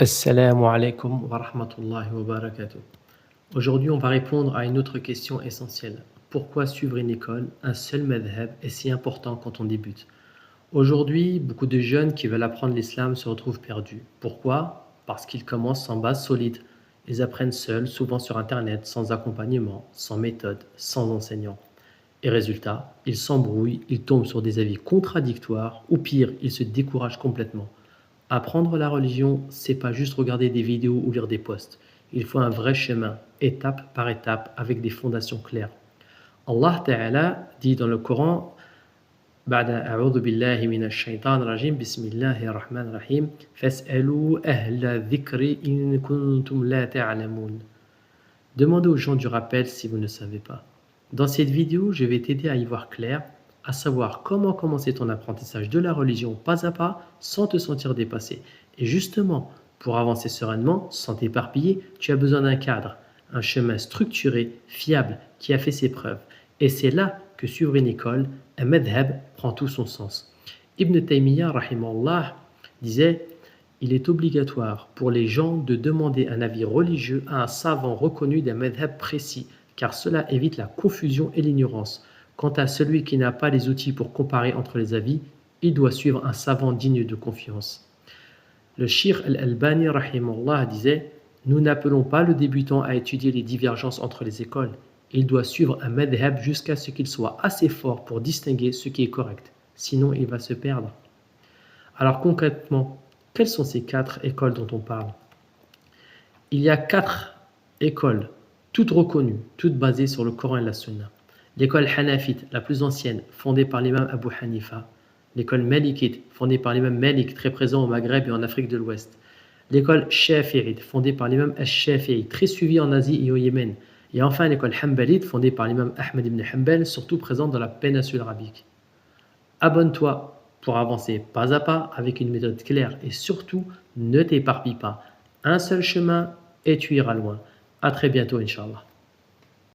Assalamu alaikum wa rahmatullahi wa barakatuh. Aujourd'hui, on va répondre à une autre question essentielle. Pourquoi suivre une école, un seul madhab, est si important quand on débute? Aujourd'hui, beaucoup de jeunes qui veulent apprendre l'islam se retrouvent perdus. Pourquoi? Parce qu'ils commencent sans base solide. Ils apprennent seuls, souvent sur Internet, sans accompagnement, sans méthode, sans enseignant. Et résultat, ils s'embrouillent, ils tombent sur des avis contradictoires, ou pire, ils se découragent complètement. Apprendre la religion, c'est pas juste regarder des vidéos ou lire des posts. Il faut un vrai chemin, étape par étape, avec des fondations claires. Allah Ta'ala dit dans le Coran, بعد أعوذ بالله من الشيطان الرجيم بسم الله الرحمن الرحيم فاسألوا أهل الذكر إن كنتم لا تعلمون. Demandez aux gens du rappel si vous ne savez pas. Dans cette vidéo, je vais t'aider à y voir clair, à savoir comment commencer ton apprentissage de la religion pas à pas sans te sentir dépassé. Et justement, pour avancer sereinement, sans t'éparpiller, tu as besoin d'un cadre, un chemin structuré, fiable, qui a fait ses preuves. Et c'est là que suivre une école, un madhab, prend tout son sens. Ibn Taymiyyah, rahimahullah, disait: il est obligatoire pour les gens de demander un avis religieux à un savant reconnu d'un madhab précis, car cela évite la confusion et l'ignorance. Quant à celui qui n'a pas les outils pour comparer entre les avis, il doit suivre un savant digne de confiance. Le Cheikh Al-Albani rahimahullah disait: nous n'appelons pas le débutant à étudier les divergences entre les écoles. Il doit suivre un madhab jusqu'à ce qu'il soit assez fort pour distinguer ce qui est correct. Sinon, il va se perdre. Alors concrètement, quelles sont ces 4 écoles dont on parle? Il y a 4 écoles, toutes reconnues, toutes basées sur le Coran et la Sunna. L'école Hanafite, la plus ancienne, fondée par l'imam Abu Hanifa. L'école Malikite, fondée par l'imam Malik, très présent au Maghreb et en Afrique de l'Ouest. L'école Shafi'ite, fondée par l'imam Ash-Shafi'i, très suivie en Asie et au Yémen. Et enfin l'école Hanbalite, fondée par l'imam Ahmed ibn Hanbal, surtout présente dans la péninsule arabique. Abonne-toi pour avancer pas à pas avec une méthode claire et surtout ne t'éparpille pas. Un seul chemin et tu iras loin. À très bientôt, Inch'Allah.